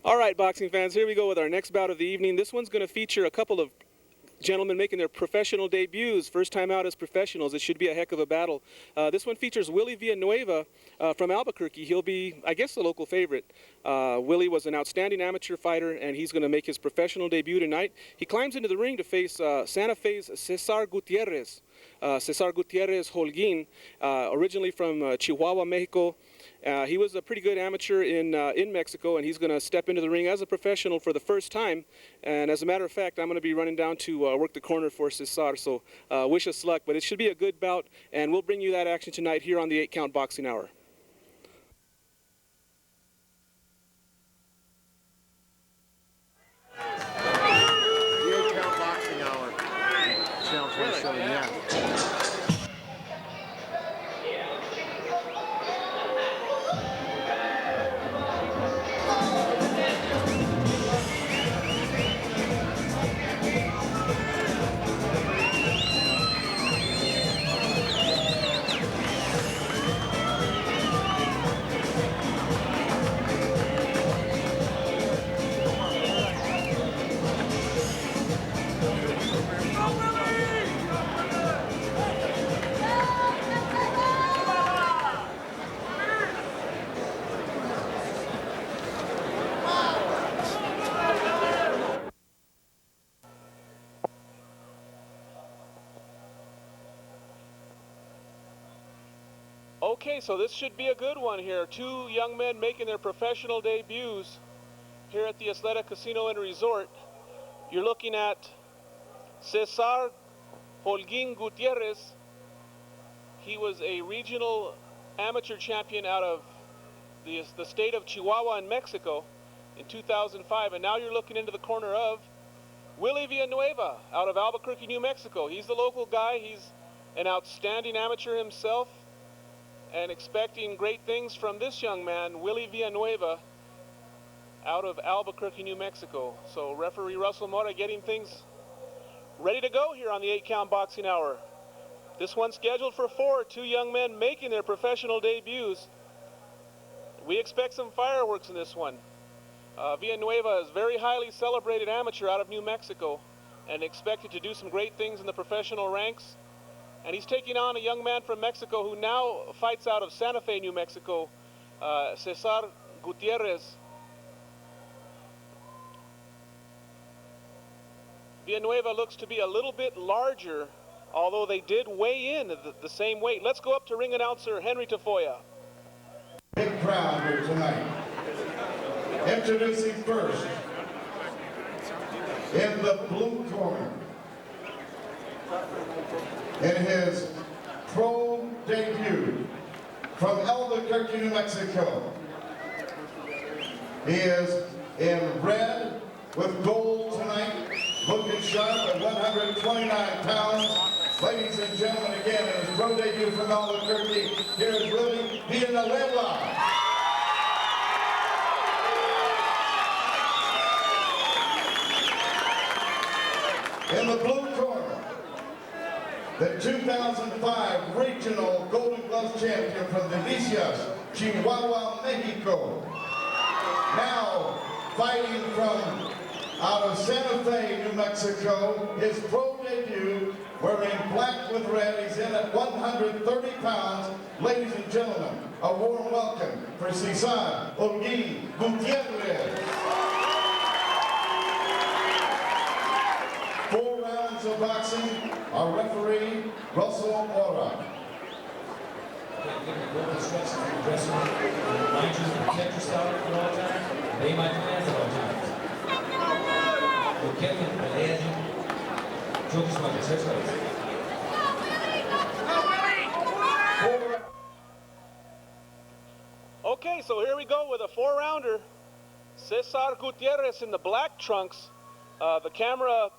All right, boxing fans, here we go with our next bout of the evening. This one's going to feature a couple of gentlemen making their professional debuts, first time out as professionals. It should be a heck of a battle. This one features Willie Villanueva from Albuquerque. He'll be, I guess, the local favorite. Willie was an outstanding amateur fighter, and he's going to make his professional debut tonight. He climbs into the ring to face Santa Fe's CESAR Gutierrez. CESAR Gutierrez Holguin, originally from Chihuahua, Mexico. He was a pretty good amateur in Mexico, and he's going to step into the ring as a professional for the first time. And as a matter of fact, I'm going to be running down to work the corner for CESAR, so wish us luck. But it should be a good bout, and we'll bring you that action tonight here on the 8-Count Boxing Hour. The 8-Count Boxing Hour. Channel 27, yeah. Okay, so this should be a good one here. Two young men making their professional debuts here at the Isleta Casino and Resort. You're looking at CESAR Holguin Gutierrez. He was a regional amateur champion out of the state of Chihuahua in Mexico in 2005. And now you're looking into the corner of Willie Villanueva out of Albuquerque, New Mexico. He's the local guy. He's an outstanding amateur himself, and expecting great things from this young man, Willie Villanueva, out of Albuquerque, New Mexico. So referee Russell Mora getting things ready to go here on the 8-Count Boxing Hour. This one's scheduled for 4, two young men making their professional debuts. We expect some fireworks in this one. Villanueva is a very highly celebrated amateur out of New Mexico and expected to do some great things in the professional ranks. And he's taking on a young man from Mexico who now fights out of Santa Fe, New Mexico, CESAR Gutierrez. Villanueva looks to be a little bit larger, although they did weigh in the same weight. Let's go up to ring announcer Henry Tafoya. Big crowd here tonight. Introducing first, in the blue corner, in his pro debut from Albuquerque, New Mexico. He is in red with gold tonight, looking sharp at 129 pounds. Ladies and gentlemen, again, in his pro debut from Albuquerque, here is Willie Villanueva. In the blue corner, the 2005 Regional Golden Gloves Champion from Delicias, Chihuahua, Mexico. Now fighting from out of Santa Fe, New Mexico, his pro debut, wearing black with red. He's in at 130 pounds. Ladies and gentlemen, a warm welcome for CESAR Holguin Gutierrez. 4 rounds of boxing. Our referee, Russell Mora. Instructions from the dressing room. Remind you to protect yourself at all times. Obey my commands at all times. Kevin, Beleza. Jogo de sua terceira vez. Okay, so here we go with a 4-rounder. CESAR Gutierrez in the black trunks. The camera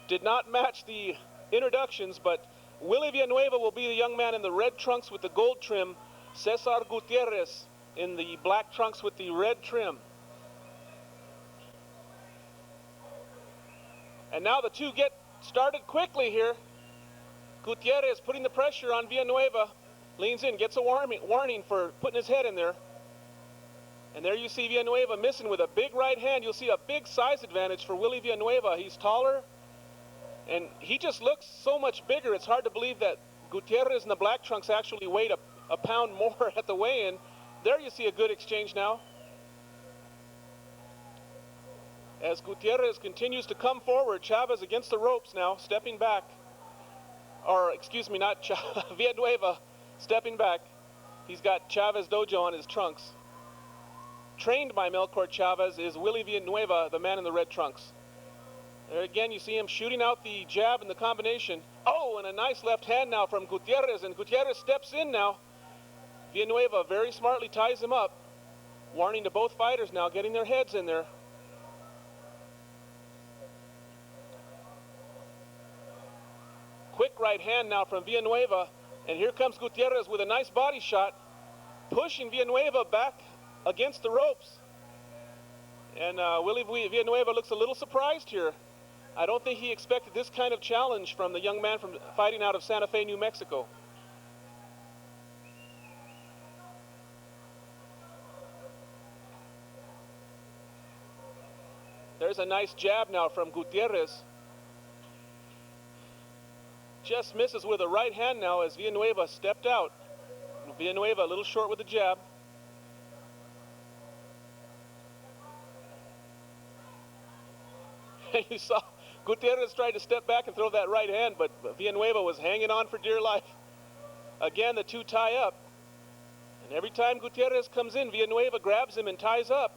did not match the introductions, but Willie Villanueva will be the young man in the red trunks with the gold trim. CESAR Gutierrez in the black trunks with the red trim. And now the two get started quickly here. Gutierrez putting the pressure on Villanueva. Leans in, gets a warning for putting his head in there. And there you see Villanueva missing with a big right hand. You'll see a big size advantage for Willie Villanueva. He's taller, and he just looks so much bigger. It's hard to believe that Gutierrez in the black trunks actually weighed a pound more at the weigh-in. There you see a good exchange now. As Gutierrez continues to come forward, Chavez against the ropes now, stepping back. Or, excuse me, not Villanueva, stepping back. He's got Chavez Dojo on his trunks. Trained by Melchor Chavez is Willie Villanueva, the man in the red trunks. There again, you see him shooting out the jab and the combination. Oh, and a nice left hand now from Gutierrez, and Gutierrez steps in now. Villanueva very smartly ties him up. Warning to both fighters now, getting their heads in there. Quick right hand now from Villanueva, and here comes Gutierrez with a nice body shot, pushing Villanueva back against the ropes. And Willie Villanueva looks a little surprised here. I don't think he expected this kind of challenge from the young man from fighting out of Santa Fe, New Mexico. There's a nice jab now from Gutierrez. Just misses with a right hand now as Villanueva stepped out. Villanueva a little short with the jab. You saw Gutierrez tried to step back and throw that right hand, but Villanueva was hanging on for dear life. Again, the two tie up. And every time Gutierrez comes in, Villanueva grabs him and ties up.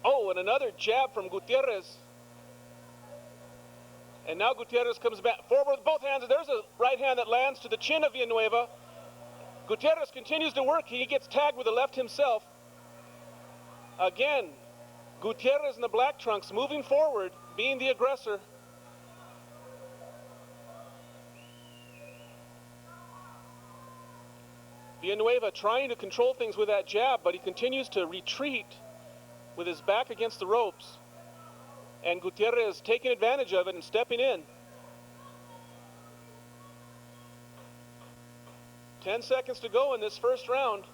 Oh, and another jab from Gutierrez. And now Gutierrez comes back forward with both hands. There's a right hand that lands to the chin of Villanueva. Gutierrez continues to work. He gets tagged with the left himself. Again, Gutierrez in the black trunks moving forward, being the aggressor. Villanueva trying to control things with that jab, but he continues to retreat with his back against the ropes. And Gutierrez taking advantage of it and stepping in. 10 seconds to go in this first round.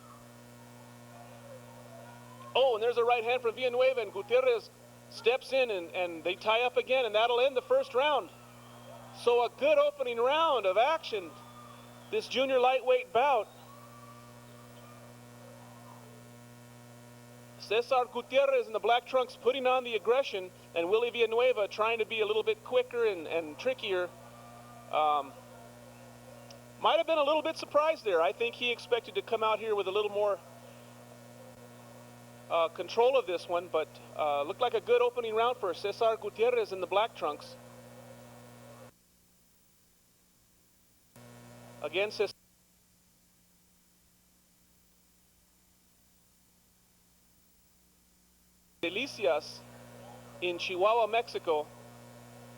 Oh, and there's a right hand from Villanueva, and Gutierrez steps in, and they tie up again, and that'll end the first round. So a good opening round of action, this junior lightweight bout. Cesar Gutierrez in the black trunks putting on the aggression, and Willie Villanueva trying to be a little bit quicker and trickier. Might have been a little bit surprised there. I think he expected to come out here with a little more control of this one, but looked like a good opening round for Cesar Gutierrez in the black trunks. Again, Cesar Delicias in Chihuahua, Mexico,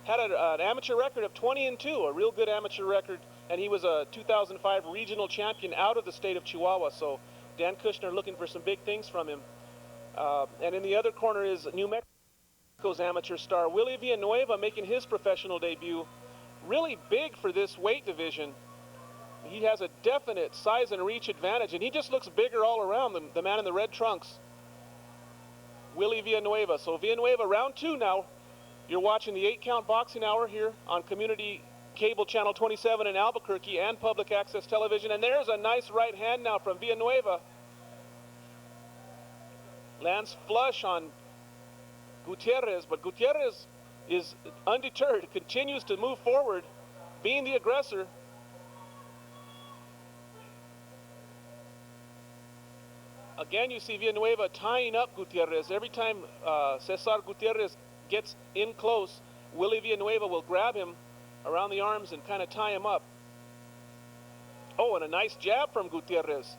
had an amateur record of 20-2, a real good amateur record, and he was a 2005 regional champion out of the state of Chihuahua, so Dan Kushner looking for some big things from him. And in the other corner is New Mexico's amateur star, Willie Villanueva, making his professional debut. Really big for this weight division. He has a definite size and reach advantage, and he just looks bigger all around, the man in the red trunks. Willie Villanueva. So Villanueva, round two now. You're watching the 8-count boxing hour here on Community Cable Channel 27 in Albuquerque and Public Access Television. And there's a nice right hand now from Villanueva. Lands flush on Gutierrez, but Gutierrez is undeterred, continues to move forward, being the aggressor. Again, you see Villanueva tying up Gutierrez. Every time Cesar Gutierrez gets in close, Willie Villanueva will grab him around the arms and kind of tie him up. Oh, and a nice jab from Gutierrez.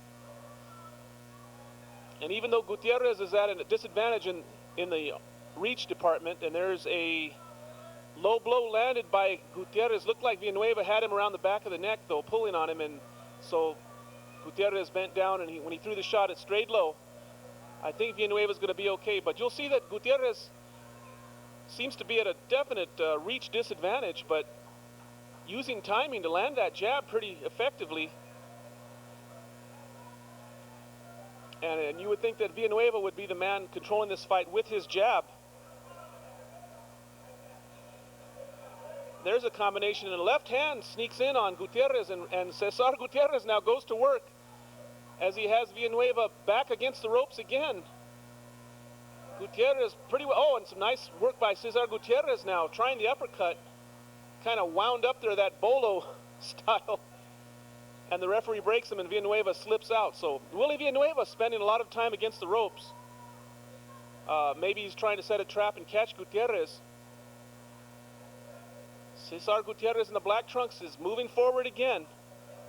And even though Gutierrez is at a disadvantage in the reach department, and there's a low blow landed by Gutierrez, looked like Villanueva had him around the back of the neck, though, pulling on him, and so Gutierrez bent down, and when he threw the shot, it strayed low. I think Villanueva's going to be okay, but you'll see that Gutierrez seems to be at a definite reach disadvantage, but using timing to land that jab pretty effectively. And you would think that Villanueva would be the man controlling this fight with his jab. There's a combination, and the left hand sneaks in on Gutierrez, and Cesar Gutierrez now goes to work as he has Villanueva back against the ropes again. Gutierrez pretty well, oh, and some nice work by Cesar Gutierrez now, trying the uppercut. Kind of wound up there, that bolo style. And the referee breaks him, and Villanueva slips out. So Willie Villanueva spending a lot of time against the ropes. Maybe he's trying to set a trap and catch Gutierrez. Cesar Gutierrez in the black trunks is moving forward again,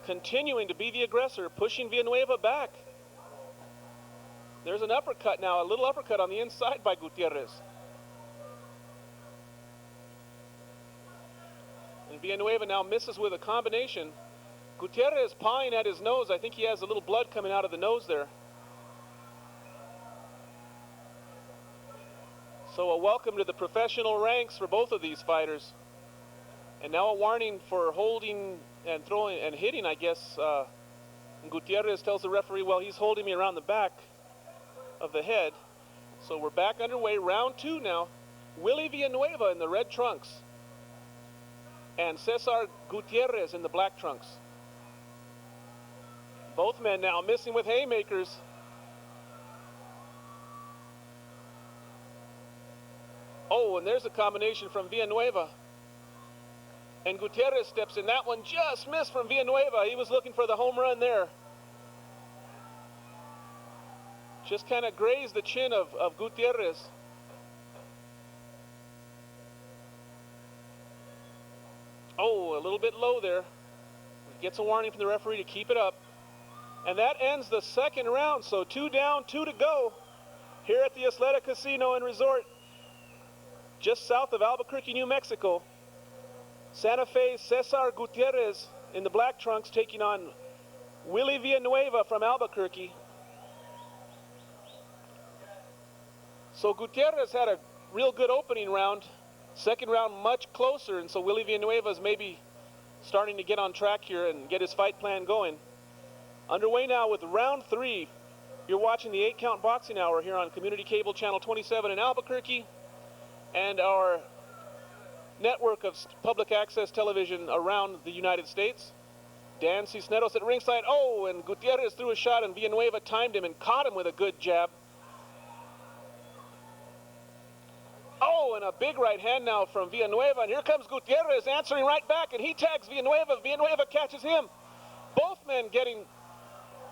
continuing to be the aggressor, pushing Villanueva back. There's an uppercut now, a little uppercut on the inside by Gutierrez. And Villanueva now misses with a combination. Gutierrez pawing at his nose. I think he has a little blood coming out of the nose there. So a welcome to the professional ranks for both of these fighters. And now a warning for holding and throwing and hitting, I guess. Gutierrez tells the referee, well, he's holding me around the back of the head. So we're back underway, round 2 now. Willie Villanueva in the red trunks and Cesar Gutierrez in the black trunks. Both men now missing with haymakers. Oh, and there's a combination from Villanueva. And Gutierrez steps in. That one just missed from Villanueva. He was looking for the home run there. Just kind of grazed the chin of Gutierrez. Oh, a little bit low there. Gets a warning from the referee to keep it up. And that ends the second round. So 2 down, 2 to go here at the Isleta Casino and Resort, just south of Albuquerque, New Mexico. Santa Fe Cesar Gutierrez in the black trunks taking on Willie Villanueva from Albuquerque. So Gutierrez had a real good opening round. Second round much closer, and so Willie Villanueva is maybe starting to get on track here and get his fight plan going. Underway now with round 3. You're watching the 8-Count Boxing Hour here on Community Cable Channel 27 in Albuquerque and our network of public access television around the United States. Dan Cisneros at ringside. Oh, and Gutierrez threw a shot, and Villanueva timed him and caught him with a good jab. Oh, and a big right hand now from Villanueva, and here comes Gutierrez answering right back, and he tags Villanueva. Villanueva catches him. Both men getting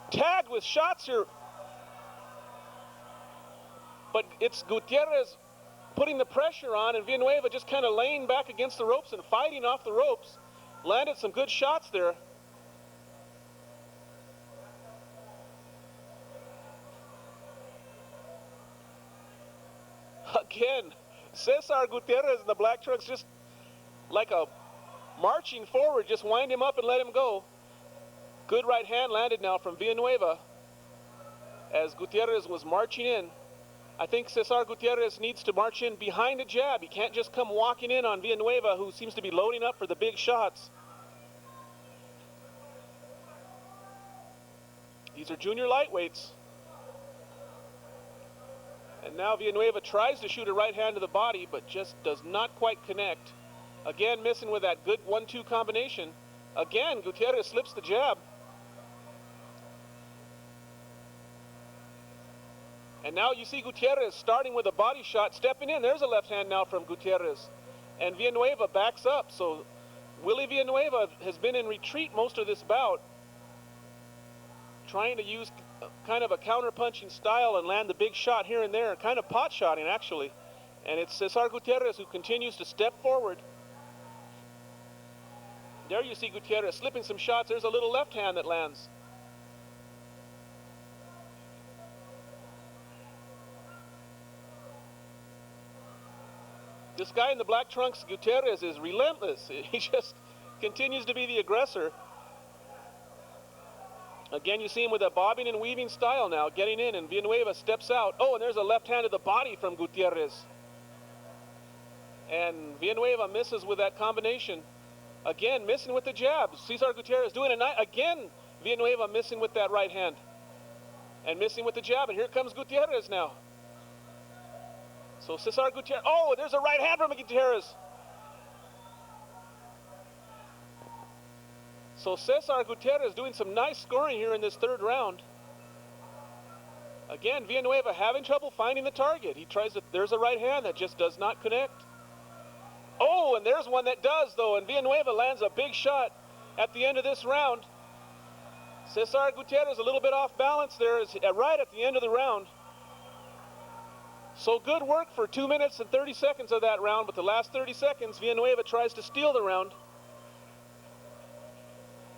tagged with shots here. But it's Gutierrez putting the pressure on, and Villanueva just kind of laying back against the ropes and fighting off the ropes. Landed some good shots there. Again, Cesar Gutierrez in the black trunks just like a marching forward, just wind him up and let him go. Good right hand landed now from Villanueva as Gutierrez was marching in. I think Cesar Gutierrez needs to march in behind a jab. He can't just come walking in on Villanueva, who seems to be loading up for the big shots. These are junior lightweights. And now Villanueva tries to shoot a right hand to the body, but just does not quite connect. Again, missing with that good 1-2 combination. Again, Gutierrez slips the jab. And now you see Gutierrez starting with a body shot, stepping in. There's a left hand now from Gutierrez. And Villanueva backs up. So Willie Villanueva has been in retreat most of this bout, trying to use kind of a counter-punching style and land the big shot here and there, kind of pot-shotting actually. And it's Cesar Gutierrez who continues to step forward. There you see Gutierrez slipping some shots. There's a little left hand that lands. This guy in the black trunks, Gutierrez, is relentless. He just continues to be the aggressor. Again, you see him with a bobbing and weaving style now, getting in, and Villanueva steps out. Oh, and there's a left hand to the body from Gutierrez. And Villanueva misses with that combination. Again, missing with the jab. Cesar Gutierrez doing it. Again, Villanueva missing with that right hand. and missing with the jab, and here comes Gutierrez now. So CESAR Gutierrez, oh, there's a right hand from Gutierrez. So CESAR Gutierrez doing some nice scoring here in this third round. Again, Villanueva having trouble finding the target. He tries to, there's a right hand that just does not connect. Oh, and there's one that does though, and Villanueva lands a big shot at the end of this round. CESAR Gutierrez a little bit off balance there right at the end of the round. So good work for 2 minutes and 30 seconds of that round, but the last 30 seconds, Villanueva tries to steal the round.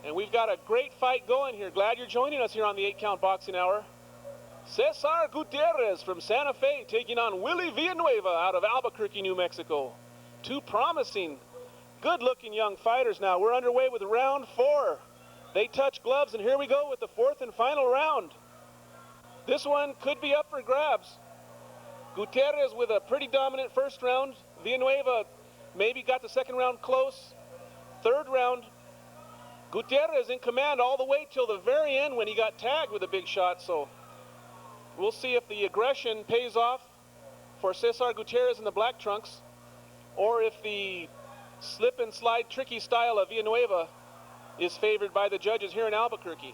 And we've got a great fight going here. Glad you're joining us here on the 8-Count Boxing Hour. CESAR Gutierrez from Santa Fe taking on Willie Villanueva out of Albuquerque, New Mexico. Two promising, good-looking young fighters now. We're underway with round 4. They touch gloves, and here we go with the 4th and final round. This one could be up for grabs. Gutierrez with a pretty dominant first round. Villanueva maybe got the second round close. Third round, Gutierrez in command all the way till the very end when he got tagged with a big shot. So we'll see if the aggression pays off for CESAR Gutierrez in the black trunks, or if the slip and slide tricky style of Villanueva is favored by the judges here in Albuquerque.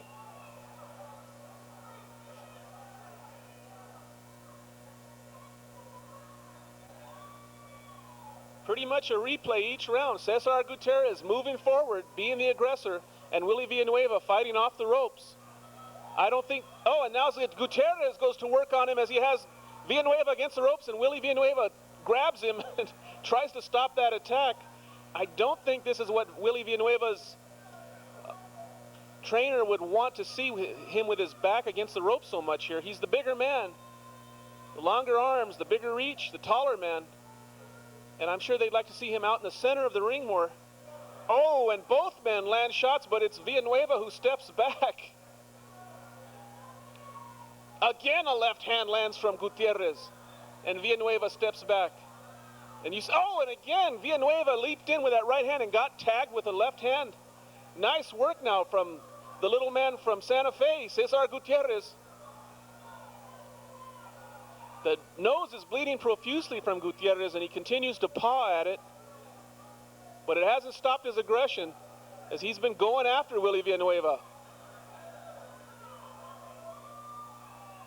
Pretty much a replay each round. CESAR Gutierrez moving forward, being the aggressor, and Willie Villanueva fighting off the ropes. I don't think, oh, and now Gutierrez goes to work on him as he has Villanueva against the ropes, and Willie Villanueva grabs him and tries to stop that attack. I don't think this is what Willie Villanueva's trainer would want to see him with his back against the ropes so much here. He's the bigger man, the longer arms, the bigger reach, the taller man. And I'm sure they'd like to see him out in the center of the ring more. Oh, and both men land shots, but it's Villanueva who steps back. Again, a left hand lands from Gutierrez, and Villanueva steps back. And you say, oh, and again, Villanueva leaped in with that right hand and got tagged with a left hand. Nice work now from the little man from Santa Fe, CESAR Gutierrez. The nose is bleeding profusely from Gutierrez, and he continues to paw at it. But it hasn't stopped his aggression, as he's been going after Willie Villanueva.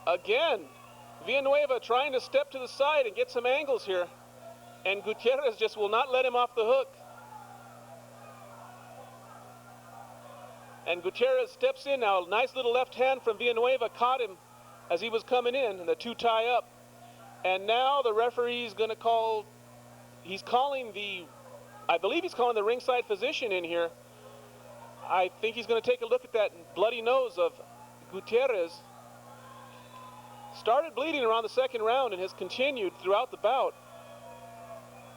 Again, Villanueva trying to step to the side and get some angles here, and Gutierrez just will not let him off the hook. And Gutierrez steps in now. Nice little left hand from Villanueva caught him as he was coming in, and the two tie up. And now the referee is going to call, I believe he's calling the ringside physician in here. I think he's going to take a look at that bloody nose of Gutierrez. Started bleeding around the second round and has continued throughout the bout.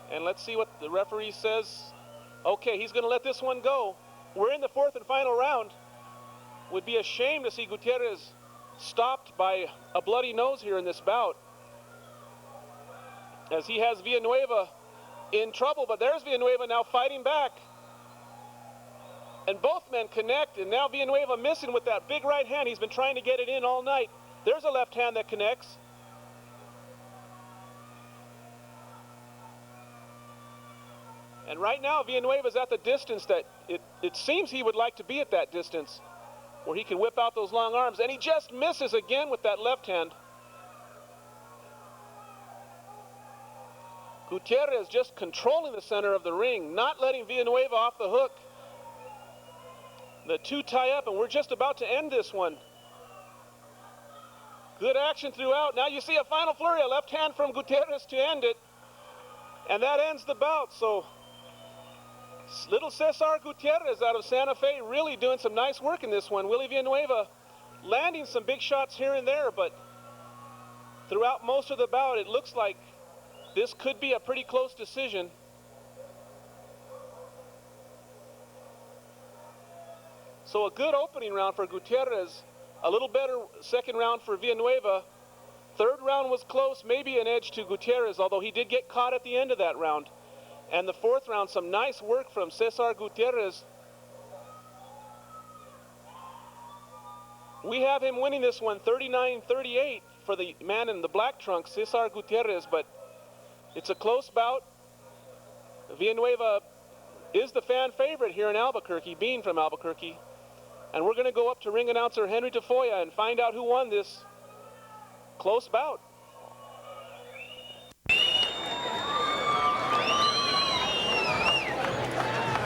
And let's see what the referee says. Okay, he's going to let this one go. We're in the 4th and final round. Would be a shame to see Gutierrez stopped by a bloody nose here in this bout, as he has Villanueva in trouble. But there's Villanueva now fighting back. And both men connect, and now Villanueva missing with that big right hand. He's been trying to get it in all night. There's a left hand that connects. And right now Villanueva's at the distance that it seems he would like to be at, that distance where he can whip out those long arms, and he just misses again with that left hand. Gutierrez just controlling the center of the ring, not letting Villanueva off the hook. The two tie up, and we're just about to end this one. Good action throughout. Now you see a final flurry, a left hand from Gutierrez to end it. And that ends the bout. So little CESAR Gutierrez out of Santa Fe really doing some nice work in this one. Willie Villanueva landing some big shots here and there, but throughout most of the bout it looks like this could be a pretty close decision. So a good opening round for Gutierrez, a little better second round for Villanueva. Third round was close, maybe an edge to Gutierrez, although he did get caught at the end of that round. And the fourth round, some nice work from CESAR Gutierrez. We have him winning this one 39-38 for the man in the black trunks, CESAR Gutierrez, but it's a close bout. Villanueva is the fan favorite here in Albuquerque, being from Albuquerque. And we're going to go up to ring announcer Henry Tafoya and find out who won this close bout.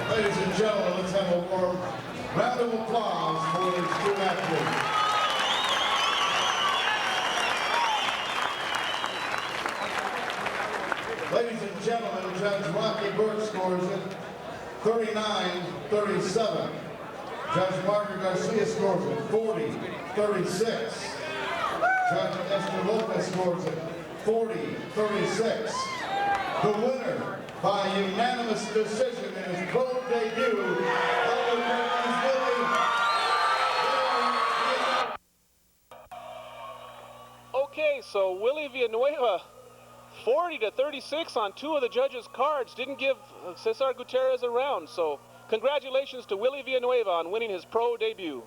Ladies and gentlemen, let's have a warm round of applause for these two athletes. Ladies and gentlemen, Judge Rocky Burke scores it 39-37. Judge Margaret Garcia scores it 40-36. Judge Esther Lopez scores it 40-36. The winner by unanimous decision in his pro debut, Albuquerque's Willie Villanueva. Okay, so Willie Villanueva, 40-36 on two of the judges' cards, didn't give CESAR Gutierrez a round. So congratulations to Willie Villanueva on winning his pro debut.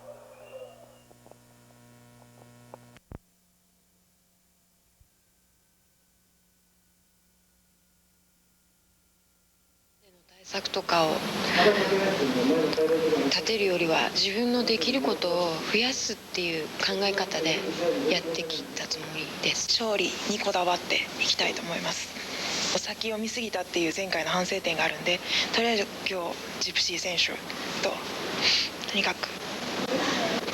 対策とかを立てるよりは自分のできることを増やすっていう考え方でやってきたつもりです。勝利にこだわっていきたいと思います。お先を見すぎたっていう前回の反省点があるんで、とりあえず今日ジプシー選手ととにかく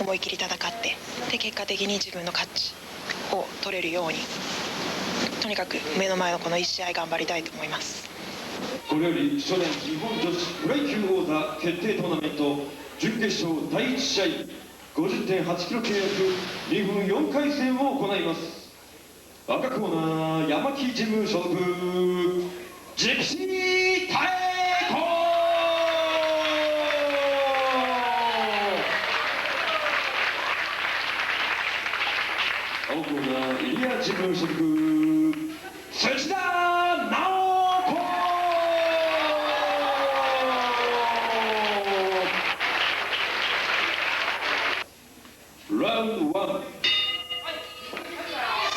思い切り戦って、で結果的に自分の勝ちを取れるように、とにかく目の前のこの1試合頑張りたいと思います。これより初年日本女子フライ級王座決定トーナメント準決勝第1試合 50.8 キロ級約2分4回戦を行います。赤コーナー山木事務所属ジプシー太鼓、青コーナー入谷事務所属土田直子。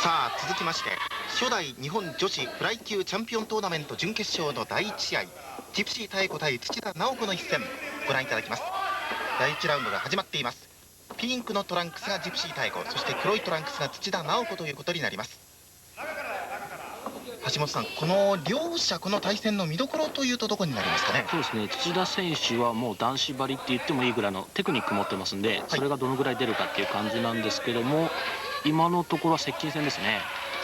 さあ続きまして初代日本女子フライ級チャンピオントーナメント準決勝の第1試合ジプシー妙子対土田直子の一戦ご覧いただきます。第1ラウンドが始まっています。ピンクのトランクスがジプシー妙子、そして黒いトランクスが土田直子ということになります。橋本さん、この両者この対戦の見どころというとどこになりますかね。そうですね、土田選手はもう男子張りって言ってもいいぐらいのテクニック持ってますんで、それがどのぐらい出るかっていう感じなんですけども、今のところは接近戦ですね。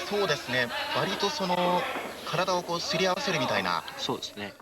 そうですね、割とその体をこうすり合わせるみたいな。そうですね。